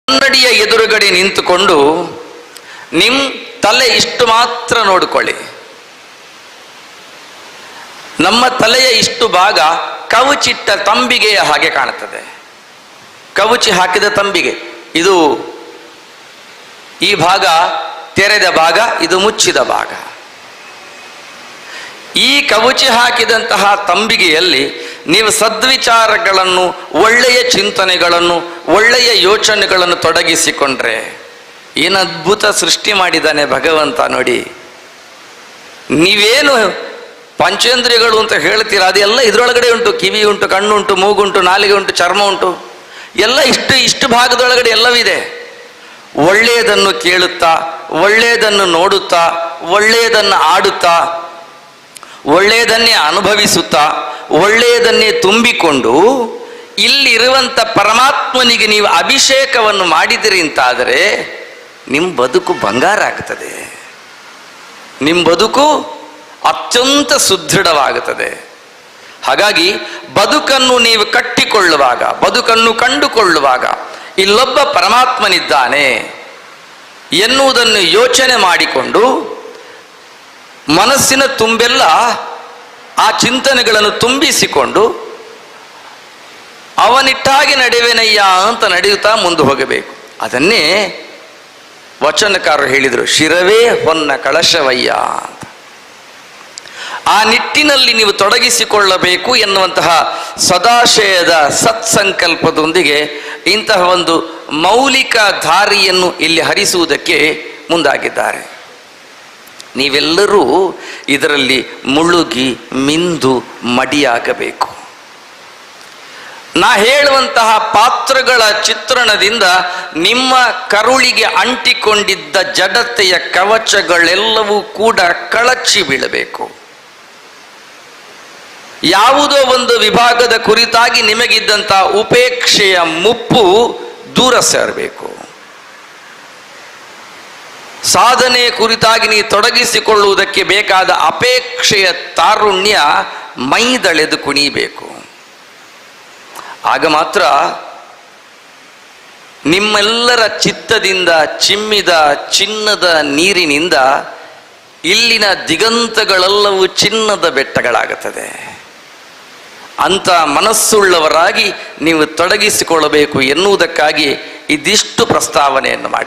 ಕನ್ನಡಿಯ ಎದುರುಗಡೆ ನಿಂತುಕೊಂಡು ನಿಮ್ಮ ತಲೆ ಇಷ್ಟು ಮಾತ್ರ ನೋಡಿಕೊಳ್ಳಿ. ನಮ್ಮ ತಲೆಯ ಇಷ್ಟು ಭಾಗ ಕವುಚಿಟ್ಟ ತಂಬಿಗೆಯ ಹಾಗೆ ಕಾಣುತ್ತದೆ. ಕವುಚಿ ಹಾಕಿದ ತಂಬಿಗೆ. ಇದು ಈ ಭಾಗ ತೆರೆದ ಭಾಗ, ಇದು ಮುಚ್ಚಿದ ಭಾಗ. ಈ ಕವುಚಿ ಹಾಕಿದಂತಹ ತಂಬಿಗೆಯಲ್ಲಿ ನೀವು ಸದ್ವಿಚಾರಗಳನ್ನು, ಒಳ್ಳೆಯ ಚಿಂತನೆಗಳನ್ನು, ಒಳ್ಳೆಯ ಯೋಚನೆಗಳನ್ನು ತೊಡಗಿಸಿಕೊಂಡ್ರೆ ಏನು ಅದ್ಭುತ ಸೃಷ್ಟಿ ಮಾಡಿದ್ದಾನೆ ಭಗವಂತ ನೋಡಿ. ನೀವೇನು ಪಂಚೇಂದ್ರಿಯಗಳು ಅಂತ ಹೇಳ್ತೀರ, ಅದೆಲ್ಲ ಇದರೊಳಗಡೆ ಉಂಟು. ಕಿವಿ ಉಂಟು, ಕಣ್ಣು ಉಂಟು, ಮೂಗುಂಟು, ನಾಲಿಗೆ ಉಂಟು, ಚರ್ಮ ಉಂಟು, ಎಲ್ಲ ಇಷ್ಟು ಭಾಗದೊಳಗಡೆ ಎಲ್ಲವಿದೆ. ಒಳ್ಳೆಯದನ್ನು ಕೇಳುತ್ತಾ, ಒಳ್ಳೆಯದನ್ನು ನೋಡುತ್ತಾ, ಒಳ್ಳೆಯದನ್ನು ಆಡುತ್ತಾ, ಒಳ್ಳೆಯದನ್ನೇ ಅನುಭವಿಸುತ್ತಾ, ಒಳ್ಳೆಯದನ್ನೇ ತುಂಬಿಕೊಂಡು ಇಲ್ಲಿರುವಂಥ ಪರಮಾತ್ಮನಿಗೆ ನೀವು ಅಭಿಷೇಕವನ್ನು ಮಾಡಿದಿರಿ ಅಂತಾದರೆ ನಿಮ್ಮ ಬದುಕು ಬಂಗಾರ ಆಗ್ತದೆ. ನಿಮ್ಮ ಬದುಕು ಅತ್ಯಂತ ಸುದೃಢವಾಗುತ್ತದೆ. ಹಾಗಾಗಿ ಬದುಕನ್ನು ನೀವು ಕಟ್ಟಿಕೊಳ್ಳುವಾಗ, ಬದುಕನ್ನು ಕಂಡುಕೊಳ್ಳುವಾಗ ಇಲ್ಲೊಬ್ಬ ಪರಮಾತ್ಮನಿದ್ದಾನೆ ಎನ್ನುವುದನ್ನು ಯೋಚನೆ ಮಾಡಿಕೊಂಡು ಮನಸ್ಸಿನ ತುಂಬೆಲ್ಲ ಆ ಚಿಂತನೆಗಳನ್ನು ತುಂಬಿಸಿಕೊಂಡು ಅವನಿಟ್ಟಾಗಿ ನಡೆವೆನಯ್ಯ ಅಂತ ನಡೆಯುತ್ತಾ ಮುಂದೆ ಹೋಗಬೇಕು. ಅದನ್ನೇ ವಚನಕಾರರು ಹೇಳಿದರು, ಶಿರವೇ ಹೊನ್ನ ಕಳಶವಯ್ಯ ಅಂತ. ಆ ನಿಟ್ಟಿನಲ್ಲಿ ನೀವು ತೊಡಗಿಸಿಕೊಳ್ಳಬೇಕು ಎನ್ನುವಂತಹ ಸದಾಶಯದ ಸತ್ಸಂಕಲ್ಪದೊಂದಿಗೆ ಇಂತಹ ಒಂದು ಮೌಲಿಕ ದಾರಿಯನ್ನು ಇಲ್ಲಿ ಹರಿಸುವುದಕ್ಕೆ ಮುಂದಾಗಿದ್ದಾರೆ. ನೀವೆಲ್ಲರೂ ಇದರಲ್ಲಿ ಮುಳುಗಿ ಮಿಂದು ಮಡಿಯಾಗಬೇಕು. ನಾ ಹೇಳುವಂತಹ ಪಾತ್ರಗಳ ಚಿತ್ರಣದಿಂದ ನಿಮ್ಮ ಕರುಳಿಗೆ ಅಂಟಿಕೊಂಡಿದ್ದ ಜಡತೆಯ ಕವಚಗಳೆಲ್ಲವೂ ಕೂಡ ಕಳಚಿ ಬೀಳಬೇಕು. ಯಾವುದೋ ಒಂದು ವಿಭಾಗದ ಕುರಿತಾಗಿ ನಿಮಗಿದ್ದಂಥ ಉಪೇಕ್ಷೆಯ ಮುಪ್ಪು ದೂರ ಸೇರಬೇಕು. ಸಾಧನೆ ಕುರಿತಾಗಿ ನೀವು ತೊಡಗಿಸಿಕೊಳ್ಳುವುದಕ್ಕೆ ಬೇಕಾದ ಅಪೇಕ್ಷೆಯ ತಾರುಣ್ಯ ಮೈದಳೆದು ಕುಣಿಬೇಕು. ಆಗ ಮಾತ್ರ ನಿಮ್ಮೆಲ್ಲರ ಚಿತ್ತದಿಂದ ಚಿಮ್ಮಿದ ಚಿನ್ನದ ನೀರಿನಿಂದ ಇಲ್ಲಿನ ದಿಗಂತಗಳೆಲ್ಲವೂ ಚಿನ್ನದ ಬೆಟ್ಟಗಳಾಗುತ್ತದೆ. ಅಂಥ ಮನಸ್ಸುಳ್ಳವರಾಗಿ ನೀವು ತೊಡಗಿಸಿಕೊಳ್ಳಬೇಕು ಎನ್ನುವುದಕ್ಕಾಗಿ ಇದಿಷ್ಟು ಪ್ರಸ್ತಾವನೆಯನ್ನು ಮಾಡಿ